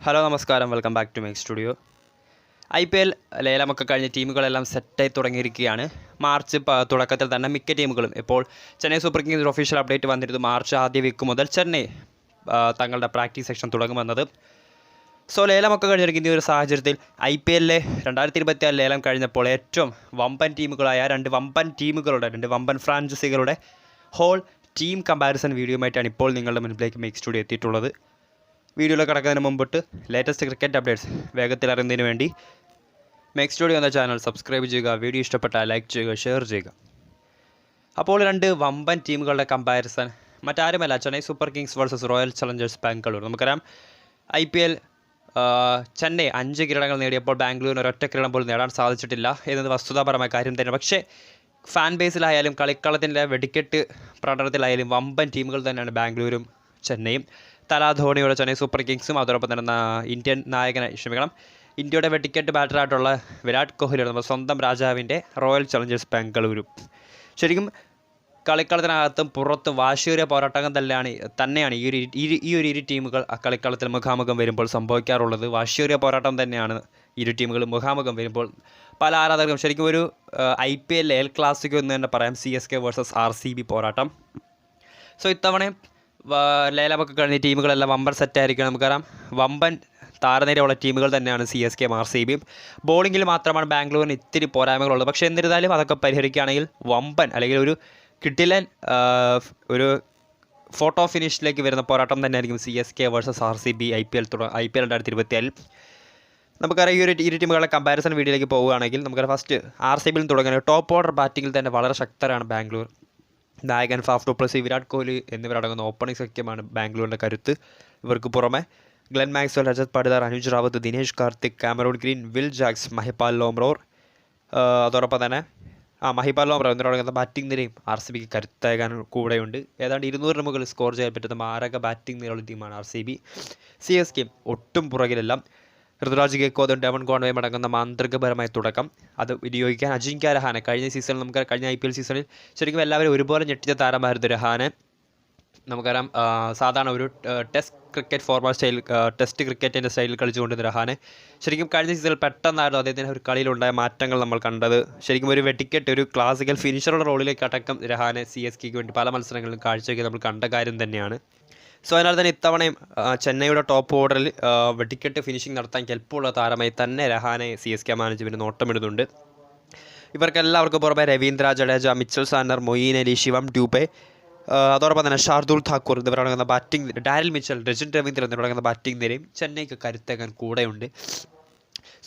Hello നമസ്കാരം, welcome back to my studio. IPL ലേലമൊക്കെ കഴിഞ്ഞ് ടീമുകളെല്ലാം സെറ്റായി തുടങ്ങിയിരിക്കുകയാണ്. മാർച്ച് തുടക്കത്തിൽ തന്നെ മിക്ക ടീമുകളും ഇപ്പോൾ Chennai super Kings official update വന്നിരുന്നു. മാർച്ച് ആദ്യ വീക്ക് മുതൽ ചെന്നൈ തങ്ങളുടെ പ്രാക്ടീസ് സെക്ഷൻ തുടങ്ങുമെന്നത്. സോ ലേലമൊക്കെ കഴിഞ്ഞിരിക്കുന്ന ഈ ഒരു സാഹചര്യത്തിൽ IPL 2024 ലേലം കഴിഞ്ഞപ്പോൾ ഏറ്റവും വമ്പൻ ടീമുകളായ രണ്ട് വമ്പൻ ഫ്രാഞ്ചൈസികളുടെ ഹോൾ ടീം കമ്പാരിസൺ വീഡിയോയുമായിട്ടാണ് ഇപ്പോൾ നിങ്ങളുടെ മുൻപിലേക്ക് മേക്ക് സ്റ്റുഡിയോ എത്തിയിട്ടുള്ളത്. വീഡിയോയിൽ കിടക്കുന്നതിന് മുമ്പിട്ട് ലേറ്റസ്റ്റ് ക്രിക്കറ്റ് അപ്ഡേറ്റ്സ് വേഗത്തിൽ അറിയുന്നതിന് വേണ്ടി മേക്ക് സ്റ്റുഡിയോ എന്ന ചാനൽ സബ്സ്ക്രൈബ് ചെയ്യുക. വീഡിയോ ഇഷ്ടപ്പെട്ടാൽ ലൈക്ക് ചെയ്യുക, ഷെയർ ചെയ്യുക. അപ്പോൾ രണ്ട് വമ്പൻ ടീമുകളുടെ കമ്പാരിസൺ മറ്റാരുമല്ല, Chennai super Kings versus royal Challengers Bangalore. നമുക്കറിയാം IPL ചെന്നൈ 5 കിരീടങ്ങൾ നേടിയപ്പോൾ ബാംഗ്ലൂരിന് ഒരൊറ്റ കിരീടം പോലും നേടാൻ സാധിച്ചിട്ടില്ല എന്നത് വസ്തുതാപരമായ കാര്യം തന്നെ. പക്ഷേ ഫാൻ ബേസിലായാലും കളിക്കളത്തിൻ്റെ വെടിക്കെട്ട് പ്രകടനത്തിലായാലും വമ്പൻ ടീമുകൾ തന്നെയാണ് ബാംഗ്ലൂരും ചെന്നൈയും. തല ധോണിയുടെ ചെന്നൈ സൂപ്പർ കിങ്സും അതോടൊപ്പം തന്നെ ഇന്ത്യയുടെ വെടിക്കെട്ട് ബാറ്ററായിട്ടുള്ള വിരാട് കോഹ്ലിയുടെ നമ്മുടെ സ്വന്തം രാജാവിൻ്റെ റോയൽ ചലഞ്ചേഴ്സ് ബാംഗ്ലൂരും. ശരിക്കും കളിക്കളത്തിനകത്തും പുറത്തും വാശിയേറിയ പോരാട്ടം തന്നെയാണ് ഈ ഒരു ഇരു ടീമുകൾ കളിക്കളത്തിൽ മുഖാമുഖം വരുമ്പോൾ സംഭവിക്കാറുള്ളത്. വാശിയേറിയ പോരാട്ടം തന്നെയാണ് ഇരു ടീമുകളും മുഖാമുഖം വരുമ്പോൾ. പല ആരാധകർക്കും ശരിക്കും ഒരു IPL എൽ ക്ലാസിക്കോ എന്ന് തന്നെ പറയാം, CSK വേഴ്സസ് RCB പോരാട്ടം. സോ ഇത്തവണയും ലേലമൊക്കെ കഴിഞ്ഞ ടീമുകളെല്ലാം വമ്പൻ സെറ്റായിരിക്കും. നമുക്കറിയാം വമ്പൻ താരനിരയുള്ള ടീമുകൾ തന്നെയാണ് CSK RCB. ബോളിങ്ങിൽ മാത്രമാണ് ബാംഗ്ലൂരിന് ഇത്തിരി പോരായ്മകളുള്ളത്. പക്ഷേ എന്നിരുന്നാലും അതൊക്കെ പരിഹരിക്കുകയാണെങ്കിൽ വമ്പൻ അല്ലെങ്കിൽ ഒരു കിടിലൻ ഒരു ഫോട്ടോ ഫിനിഷിലേക്ക് വരുന്ന പോരാട്ടം തന്നെയായിരിക്കും CSK വേഴ്സസ് RCB IPL 2024. നമുക്കറിയാം ഇരു ടീമുകളുടെ കമ്പാരിസൺ വീഡിയോയിലേക്ക് പോവുകയാണെങ്കിൽ നമുക്കറിയാം ഫസ്റ്റ് RCBയിൽ തുടങ്ങുന്നത് ടോപ്പ് ഓർഡർ ബാറ്റിങ്ങിൽ തന്നെ വളരെ ശക്തരാണ് ബാംഗ്ലൂർ. നായകൻ Faf du Plessis, Virat Kohli എന്നിവരടങ്ങുന്ന ഓപ്പണിംഗ് സഖ്യമാണ് ബാംഗ്ലൂരിൻ്റെ കരുത്ത്. ഇവർക്ക് പുറമെ Glenn Maxwell, Rajat Patidar, Anuj Rawat, Dinesh Karthik, Cameron Green, Will Jacks, Mahipal Lomror, അതോടൊപ്പം തന്നെ മഹിപാൽ ലോംറോർ എന്നിവരടങ്ങുന്ന ബാറ്റിംഗ് നിരയും RCBക്ക് കരുത്തേകാൻ കൂടെയുണ്ട്. ഏതാണ്ട് 200 റണ്ണുകൾ സ്കോർ ചെയ്യാൻ പറ്റുന്ന മാരക ബാറ്റിംഗ് നിരയുള്ള ടീമാണ് RCB. CSK ഒട്ടും പുറകിലെല്ലാം ഋതുരാജ് ഗേക്കോദും ഡെവൺ കോൺവേയും അടങ്ങുന്ന മാന്ത്രികപരമായ തുടക്കം അത് വിനിയോഗിക്കാൻ അജിങ്ക്യ രഹാനെ കഴിഞ്ഞ സീസണിൽ കഴിഞ്ഞ IPL സീസണിൽ ശരിക്കും എല്ലാവരും ഒരുപോലെ ഞെട്ടിച്ച താരമായിരുന്നു രഹാനെ. നമുക്കറിയാം സാധാരണ ഒരു ടെസ്റ്റ് ക്രിക്കറ്റിൻ്റെ സ്റ്റൈലിൽ കളിച്ചുകൊണ്ടിരുന്ന രഹാനെ ശരിക്കും കഴിഞ്ഞ സീസണിൽ പെട്ടെന്നായിരുന്നു അദ്ദേഹത്തിൻ്റെ ഒരു കളിയിലുണ്ടായ മാറ്റങ്ങൾ നമ്മൾ കണ്ടത്. ശരിക്കും ഒരു വെടിക്കെട്ട്, ഒരു ക്ലാസിക്കൽ ഫിനിഷറുടെ റോളിലേക്ക് അടക്കം രഹാനെ CSKക്ക് വേണ്ടി പല മത്സരങ്ങളിലും കാഴ്ചവെക്കാൻ നമ്മൾ കണ്ട കാര്യം തന്നെയാണ്. സോ അതിനാൽ തന്നെ ഇത്തവണയും ചെന്നൈയുടെ ടോപ്പ് ഓർഡറിൽ വെടിക്കെട്ട് ഫിനിഷിംഗ് നടത്താൻ കെൽപ്പുള്ള താരമായി തന്നെ രഹാനെ CSK മാനേജ്മെൻറ്റ് നോട്ടമിടുന്നുണ്ട്. ഇവർക്കെല്ലാവർക്കും പുറമെ രവീന്ദ്ര ജഡേജ, മിച്ചൽ സാൻഡർ, മൊയ്ൻ അലി, ശിവം ഡ്യൂബെ, അതോടൊപ്പം തന്നെ ഷാർദുൽ ഠാക്കൂർ എന്നിവരടങ്ങുന്ന batting, Daryl Mitchell, Rachin Ravindra എന്നിവരടങ്ങുന്ന ബാറ്റിംഗ് നിരയും ചെന്നൈക്ക് കരുത്തേക്കാൻ കൂടെയുണ്ട്.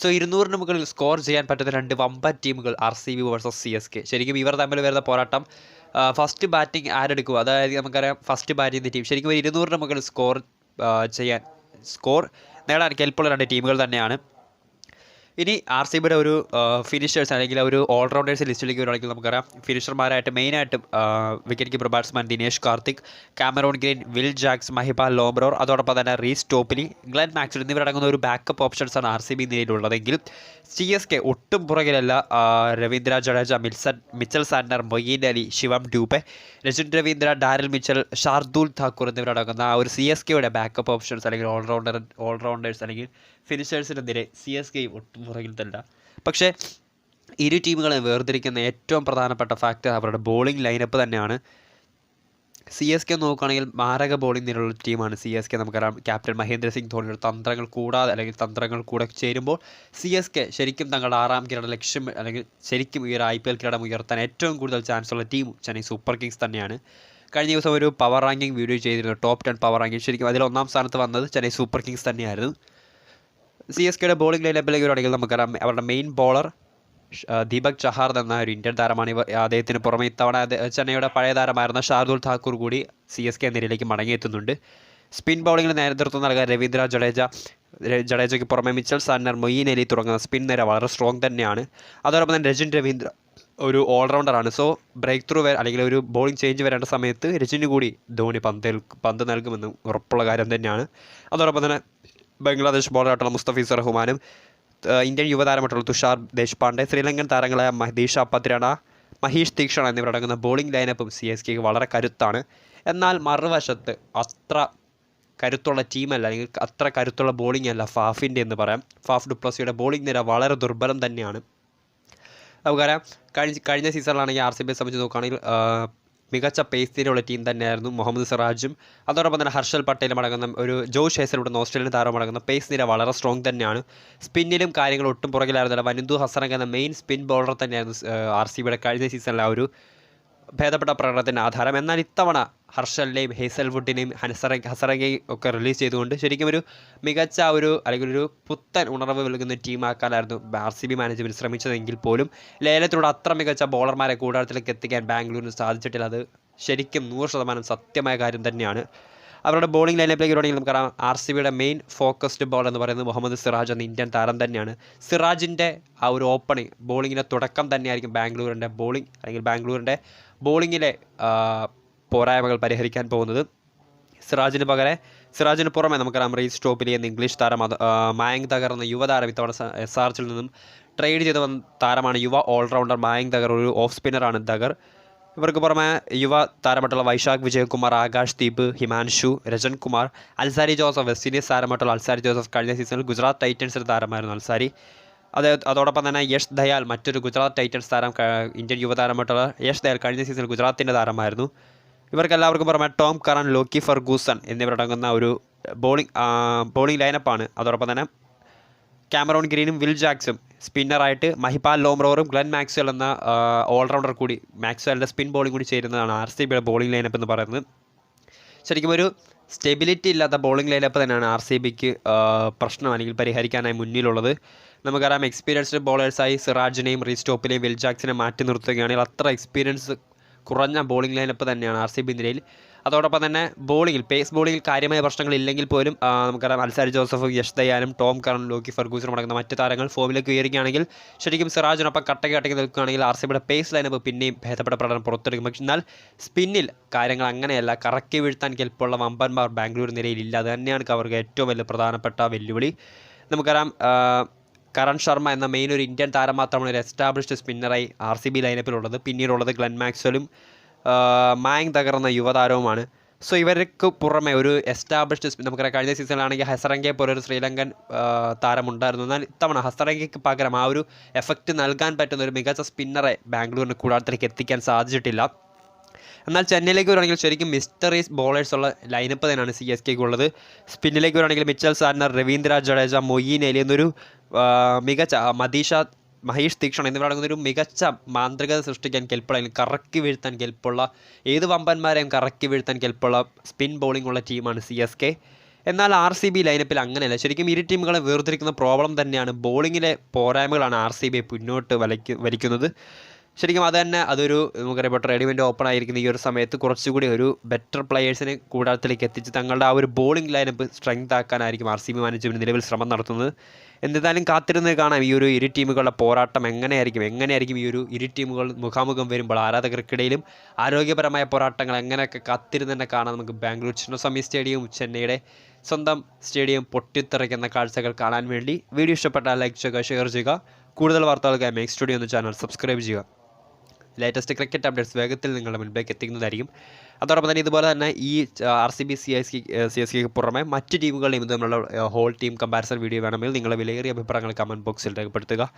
സോ 200 മുകളിൽ സ്കോർ ചെയ്യാൻ പറ്റുന്ന രണ്ട് വമ്പൻ ടീമുകൾ RCB വേഴ്സസ് CSK. ശരിക്കും ഇവർ തമ്മിൽ വരുന്ന പോരാട്ടം ഫസ്റ്റ് ബാറ്റിംഗ് ആരെടുക്കുക, അതായത് നമുക്കറിയാം ഫസ്റ്റ് ബാറ്റ് ചെയ്യുന്ന ടീം ശരിക്കും 200 മുകളിൽ സ്കോർ നേടാൻ കെൽപ്പുള്ള രണ്ട് ടീമുകൾ തന്നെയാണ്. ഇനി RCBയുടെ ഒരു ഫിനിഷേഴ്സ് അല്ലെങ്കിൽ ഒരു ഓൾറൗണ്ടേഴ്സ് ലിസ്റ്റിലേക്ക് വരുവാണെങ്കിൽ നമുക്കറിയാം ഫിനിഷർമാരായിട്ട് മെയിനായിട്ടും wicket keeper batsman Dinesh Karthik, Cameron Green, Will Jacks, Mahipal Lomror, അതോടൊപ്പം തന്നെ റീസ് ടോപ്പിലി, ഗ്ലെൻ മാക്സ്വെൽ എന്നിവരടങ്ങുന്ന ഒരു ബാക്കപ്പ് ഓപ്ഷൻസാണ് RCB നിലയിലുള്ളതെങ്കിൽ CSK ഒട്ടും പുറകിലല്ല. Ravindra Jadeja, Mitchell Santner, Moeen Ali, Shivam Dube, Rachin Ravindra, Daryl Mitchell, Shardul Thakur എന്നിവരടങ്ങുന്ന ആ ഒരു CSKയുടെ ബാക്കപ്പ് ഓപ്ഷൻസ് അല്ലെങ്കിൽ ഓൾറൗണ്ടേഴ്സ് അല്ലെങ്കിൽ ഫിനിഷേഴ്സിൻ്റെ നിര CSK ഒട്ടും പുറകിൽ തന്നെ. പക്ഷേ ഇരു ടീമുകളെ വേർതിരിക്കുന്ന ഏറ്റവും പ്രധാനപ്പെട്ട ഫാക്ടർ അവരുടെ ബോളിംഗ് ലൈനപ്പ് തന്നെയാണ്. CSK നോക്കുകയാണെങ്കിൽ മാരക ബോളിംഗ് നിരയുള്ള ടീമാണ് CSK. നമുക്കറിയാം ക്യാപ്റ്റൻ മഹേന്ദ്ര സിംഗ് ധോണിയുടെ തന്ത്രങ്ങൾ കൂടെ ചേരുമ്പോൾ CSK ശരിക്കും തങ്ങളുടെ 6ാം കിരീട ലക്ഷ്യം അല്ലെങ്കിൽ ശരിക്കും ഈ ഒരു IPL കിരീടം ഉയർത്താൻ ഏറ്റവും കൂടുതൽ ചാൻസ് ഉള്ള ടീം ചെന്നൈ സൂപ്പർ കിങ്സ് തന്നെയാണ്. കഴിഞ്ഞ ദിവസം ഒരു പവർ റാങ്കിങ് വീഡിയോ ചെയ്തിരുന്നു, ടോപ്പ് 10 പവർ റാങ്കിങ്. ശരിക്കും അതിൽ 1ാം സ്ഥാനത്ത് വന്നത് ചെന്നൈ സൂപ്പർ കിങ്സ് തന്നെയായിരുന്നു. CSKയുടെ ബോളിംഗ് ലൈനപ്പിലേക്ക് വരുവാണെങ്കിൽ നമുക്കറിയാം അവരുടെ മെയിൻ ബോളർ ദീപക് ചഹാർ എന്ന ഒരു ഇന്ത്യൻ താരമാണ്. അദ്ദേഹത്തിന് പുറമെ ഇത്തവണ ചെന്നൈയുടെ പഴയ താരമായിരുന്ന ഷാർദുൽ ഠാക്കൂർ കൂടി CSK നിരയിലേക്ക് മടങ്ങിയെത്തുന്നുണ്ട്. സ്പിൻ ബോളിങ്ങിന് നേതൃത്വം നൽകാൻ രവീന്ദ്ര ജഡേജയ്ക്ക് പുറമെ മിച്ചൽ സാൻഡർ, മൊയ്ൻ അലി തുടങ്ങുന്ന സ്പിൻ നിര വളരെ സ്ട്രോങ് തന്നെയാണ്. അതോടൊപ്പം തന്നെ രജിൻ രവീന്ദ്ര ഒരു ഓൾറൗണ്ടറാണ്. സോ ബ്രേക്ക് ത്രൂ അല്ലെങ്കിൽ ഒരു ബോളിംഗ് ചേഞ്ച് വരേണ്ട സമയത്ത് രജിന് കൂടി ധോണി പന്ത് നൽകുമെന്ന് ഉറപ്പുള്ള കാര്യം തന്നെയാണ്. അതോടൊപ്പം തന്നെ ബംഗ്ലാദേശ് ബോളറായിട്ടുള്ള മുസ്തഫീസർ റഹ്മാനും ഇന്ത്യൻ യുവതാരമായിട്ടുള്ള തുഷാർ ദേശ്പാണ്ഡെ, ശ്രീലങ്കൻ താരങ്ങളായ മഹദീഷ പത്രാന, മഹീഷ് തീക്ഷണ എന്നിവരടങ്ങുന്ന ബോളിംഗ് ലൈനപ്പും CSKക്ക് വളരെ കരുത്താണ്. എന്നാൽ മറുവശത്ത് അത്ര കരുത്തുള്ള ടീമല്ല, അല്ലെങ്കിൽ അത്ര കരുത്തുള്ള ബോളിംഗ് അല്ല ഫാഫിൻ്റെ എന്ന് പറയാം. ഫാഫ് ഡുപ്ലസിയുടെ ബോളിംഗ് നിര വളരെ ദുർബലം തന്നെയാണ്. നമുക്കറിയാം കഴിഞ്ഞ സീസണിലാണെങ്കിൽ RCBയെ സംബന്ധിച്ച് നോക്കുകയാണെങ്കിൽ മികച്ച പേസ് നിരയുള്ള ടീം തന്നെയായിരുന്നു. മുഹമ്മദ് സിറാജും അതോടൊപ്പം തന്നെ ഹർഷൽ പട്ടേലും അടങ്ങുന്ന ഒരു ജോഷ് ഹേസൽവുഡ് ഓസ്ട്രേലിയൻ താരം അടങ്ങുന്ന പേസ് നിര വളരെ സ്ട്രോങ് തന്നെയാണ്. സ്പിന്നിലും കാര്യങ്ങൾ ഒട്ടും പുറകിലായിരുന്നില്ല. വനിന്ദു ഹസറംഗ് എന്ന മെയിൻ സ്പിൻ ബോളർ തന്നെയായിരുന്നു RCBയുടെ കഴിഞ്ഞ സീസണിലെ ആ ഒരു ഭേദപ്പെട്ട പ്രകടനത്തിൻ്റെ ആധാരം. എന്നാൽ ഇത്തവണ ഹർഷലിനെയും ഹേസൽവുഡിനെയും ഹസറംഗയും ഒക്കെ റിലീസ് ചെയ്തുകൊണ്ട് ശരിക്കും ഒരു മികച്ച അല്ലെങ്കിൽ ഒരു പുത്തൻ ഉണർവ് നൽകുന്ന ടീമാക്കാനായിരുന്നു RCB മാനേജ്മെൻറ്റ് ശ്രമിച്ചതെങ്കിൽ പോലും ലേലത്തിലൂടെ അത്ര മികച്ച ബോളർമാരെ കൂടാരത്തിലേക്ക് എത്തിക്കാൻ ബാംഗ്ലൂരിന് സാധിച്ചിട്ടില്ല. അത് ശരിക്കും 100% സത്യമായ കാര്യം തന്നെയാണ്. അവരുടെ ബോളിംഗ് ലൈനപ്പിലേക്ക് വരുവാണെങ്കിൽ നമുക്കറിയാം RCBയുടെ മെയിൻ ഫോക്കസ്ഡ് ബോൾ എന്ന് പറയുന്നത് മുഹമ്മദ് സിറാജ് എന്ന ഇന്ത്യൻ താരം തന്നെയാണ്. സിറാജിൻ്റെ ആ ഒരു ഓപ്പണിംഗ് ബോളിങ്ങിൻ്റെ തുടക്കം തന്നെയായിരിക്കും ബാംഗ്ലൂരിൻ്റെ ബോളിംഗ് അല്ലെങ്കിൽ ബാംഗ്ലൂരിൻ്റെ ബോളിങ്ങിലെ പോരായ്മകൾ പരിഹരിക്കാൻ പോകുന്നത്. സിറാജിന് പുറമെ നമുക്കറിയാം റീസ് സ്റ്റോപ്പിലി എന്ന ഇംഗ്ലീഷ് താരം, മായങ്ക് തകർ എന്ന യുവതാരം ഇത്തവണ SRHൽ നിന്നും ട്രേഡ് ചെയ്ത താരമാണ്. യുവ ഓൾറൗണ്ടർ മായങ്ക് തകർ, ഒരു ഓഫ് സ്പിന്നറാണ് തകർ. ഇവർക്ക് പുറമെ യുവ താരമായിട്ടുള്ള Vyshak Vijaykumar, Akash Deep, Himanshu, Rajan Kumar, Alzarri Joseph, West Indies താരമായിട്ടുള്ള അൽസാരി ജോസഫ് കഴിഞ്ഞ സീസണിൽ ഗുജറാത്ത് ടൈറ്റൻസിൻ്റെ താരമായിരുന്നു അൽസാരി. അതോടൊപ്പം തന്നെ യഷ് ദയാൽ, മറ്റൊരു ഗുജറാത്ത് ടൈറ്റൻസ് താരം, ഇന്ത്യൻ യുവതാരമായിട്ടുള്ള യഷ് ദയാൽ കഴിഞ്ഞ സീസണിൽ ഗുജറാത്തിൻ്റെ താരമായിരുന്നു. ഇവർക്കെല്ലാവർക്കും പുറമെ ടോം കറൻ, ലോക്കി ഫെർഗൂസൺ എന്നിവരടങ്ങുന്ന ഒരു ബോളിംഗ് ലൈനപ്പാണ്. അതോടൊപ്പം തന്നെ കാമറോൺ ഗ്രീനും വിൽ ജാക്സും സ്പിന്നറായിട്ട് മഹിപാൽ ലോംറോറും ഗ്ലെൻ മാക്സ്വൽ എന്ന ഓൾറൗണ്ടർ കൂടി, മാക്സ്വലിൻ്റെ സ്പിൻ ബോളിംഗ് കൂടി ചേരുന്നതാണ് RCBയുടെ ബോളിംഗ് ലൈനപ്പ് എന്ന് പറയുന്നത്. ശരിക്കും ഒരു സ്റ്റെബിലിറ്റി ഇല്ലാത്ത ബോളിംഗ് ലൈനപ്പ് തന്നെയാണ് RCBക്ക് പ്രശ്നം അല്ലെങ്കിൽ പരിഹരിക്കാനായി മുന്നിലുള്ളത്. നമുക്കറിയാം എക്സ്പീരിയൻസ്ഡ് ബോളേഴ്സായി സിറാജിനെയും റീസ്റ്റോപ്പിനെയും വിൽ ജാക്സിനെയും മാറ്റി നിർത്തുകയാണെങ്കിൽ അത്ര എക്സ്പീരിയൻസ് കുറഞ്ഞ ബോളിംഗ് ലൈനപ്പ് തന്നെയാണ് RCB നിരയിൽ. അതോടൊപ്പം തന്നെ പേസ് ബോളിങ്ങിൽ കാര്യമായ പ്രശ്നങ്ങളില്ലെങ്കിൽ പോലും നമുക്കറിയാം അൽസാരി ജോസഫ്, യഷ് ദയാലും, ടോം കറൻ, ലോക്കി ഫെർഗൂസനും അടങ്ങുന്ന മറ്റ് താരങ്ങൾ ഫോമിലേക്ക് ഉയരുകയാണെങ്കിൽ ശരിക്കും സിറാജിനൊപ്പം കട്ടയ്ക്ക് നിൽക്കുകയാണെങ്കിൽ RCBയുടെ പേസ് ലൈനപ്പ് പിന്നെയും ഭേദപ്പെട്ട പ്രകടനം പുറത്തെടുക്കും. പക്ഷേ എന്നാൽ സ്പിന്നിൽ കാര്യങ്ങൾ അങ്ങനെയല്ല. കറക്കി വീഴ്ത്താൻ കെൽപ്പുള്ള വമ്പന്മാർ ബാംഗ്ലൂർ നിരയിലില്ല. അത് തന്നെയാണ് അവർക്ക് ഏറ്റവും വലിയ പ്രധാനപ്പെട്ട വെല്ലുവിളി. നമുക്കറിയാം കരൺ ശർമ്മ എന്ന മെയിൻ ഒരു ഇന്ത്യൻ താരം മാത്രമാണ് ഒരു എസ്റ്റാബ്ലിഷ്ഡ് സ്പിന്നറായി RCB ലൈനപ്പിലുള്ളത്. പിന്നീടുള്ളത് ഗ്ലെൻ മാക്സ്വലും മായങ്ക് തകർ എന്ന യുവതാരവുമാണ്. സോ ഇവർക്ക് പുറമെ ഒരു എസ്റ്റാബ്ലിഷ്ഡ് നമുക്കറിയാം കഴിഞ്ഞ സീസണിലാണെങ്കിൽ ഹസറംഗയെ പോലെ ഒരു ശ്രീലങ്കൻ താരമുണ്ടായിരുന്നു. എന്നാൽ ഇത്തവണ ഹസറംഗയ്ക്ക് പകരം ആ ഒരു എഫക്റ്റ് നൽകാൻ പറ്റുന്ന ഒരു മികച്ച സ്പിന്നറെ ബാംഗ്ലൂരിന് കൂടാരത്തിലേക്ക് എത്തിക്കാൻ സാധിച്ചിട്ടില്ല. എന്നാൽ ചെന്നൈയിലേക്ക് വരുവാണെങ്കിൽ ശരിക്കും മിസ്റ്ററീസ് ബോളേഴ്സ് ഉള്ള ലൈനപ്പ് തന്നെയാണ് CSKയ്ക്ക് ഉള്ളത്. സ്പിന്നിലേക്ക് വരുവാണെങ്കിൽ മിച്ചൽ സാറ്റ്നർ, രവീന്ദ്ര ജഡേജ, മൊയ്യീൻ അലി എന്നൊരു മികച്ച മഹേഷ് തീക്ഷൺ എന്നിവരടങ്ങുന്ന ഒരു മികച്ച മാന്ത്രികത സൃഷ്ടിക്കാൻ കെൽപ്പുള്ള, അല്ലെങ്കിൽ കറക്കി വീഴ്ത്താൻ കെൽപ്പുള്ള, ഏത് വമ്പന്മാരെയും കറക്കി വീഴ്ത്താൻ കെൽപ്പുള്ള സ്പിൻ ബോളിംഗ് ഉള്ള ടീമാണ് CSK. എന്നാൽ RCB ലൈനപ്പിൽ അങ്ങനെയല്ല. ശരിക്കും ഇരു ടീമുകളെ വേർതിരിക്കുന്ന പ്രോബ്ലം തന്നെയാണ് ബോളിങ്ങിലെ പോരായ്മകളാണ് RCBയെ മുന്നോട്ട് വലിക്കുന്നത്. ശരിക്കും അതൊരു നമുക്കറിയാം ഇപ്പോൾ ട്രേഡിമെൻ്റ് ഓപ്പൺ ആയിരിക്കുന്ന ഈ ഒരു സമയത്ത് കുറച്ചുകൂടി ഒരു ബെറ്റർ പ്ലെയേഴ്സിനെ കൂടാരത്തിലേക്ക് എത്തിച്ച് തങ്ങളുടെ ആ ഒരു ബോളിംഗ് ലൈനപ്പ് സ്ട്രെങ്ത് ആക്കാനായിരിക്കും RCB മാനേജ്മെൻറ്റ് നിലവിൽ ശ്രമം നടത്തുന്നത്. എന്നിരുന്നാലും കാത്തിരുന്ന് കാണാം ഈ ഒരു ഇരു ടീമുകളുടെ പോരാട്ടം എങ്ങനെയായിരിക്കും ഈ ഒരു ഇരു ടീമുകൾ മുഖാമുഖം വരുമ്പോൾ ആരാധകർക്കിടയിലും ആരോഗ്യപരമായ പോരാട്ടങ്ങൾ എങ്ങനെയൊക്കെ കാത്തിരുന്ന് തന്നെ കാണാം. നമുക്ക് ബാംഗ്ലൂർ ചിന്നസ്വാമി സ്റ്റേഡിയം, ചെന്നൈയുടെ സ്വന്തം സ്റ്റേഡിയം പൊട്ടിത്തെറിക്കുന്ന കാഴ്ചകൾ കാണാൻ വേണ്ടി വീഡിയോ ഇഷ്ടപ്പെട്ടാൽ ലൈക്ക് ചെയ്യുക, ഷെയർ ചെയ്യുക. കൂടുതൽ വാർത്തകൾക്കായി മേക്ക് സ്റ്റുഡിയോ എന്ന ചാനൽ സബ്സ്ക്രൈബ് ചെയ്യുക. ലേറ്റസ്റ്റ് ക്രിക്കറ്റ് അപ്ഡേറ്റ്സ് വേഗത്തിൽ നിങ്ങളുടെ മുൻപിലേക്ക് എത്തിക്കുന്നതായിരിക്കും. അതോടൊപ്പം തന്നെ ഇതുപോലെ തന്നെ ഈ RCB CSKയ്ക്ക് പുറമെ മറ്റ് ടീമുകളുടെയും തമ്മിലുള്ള ഹോൾ ടീം കമ്പാരിസൺ വീഡിയോ വേണമെങ്കിൽ നിങ്ങളുടെ വിലയേറിയ അഭിപ്രായങ്ങൾ കമൻറ്റ് ബോക്സിൽ രേഖപ്പെടുത്തുക.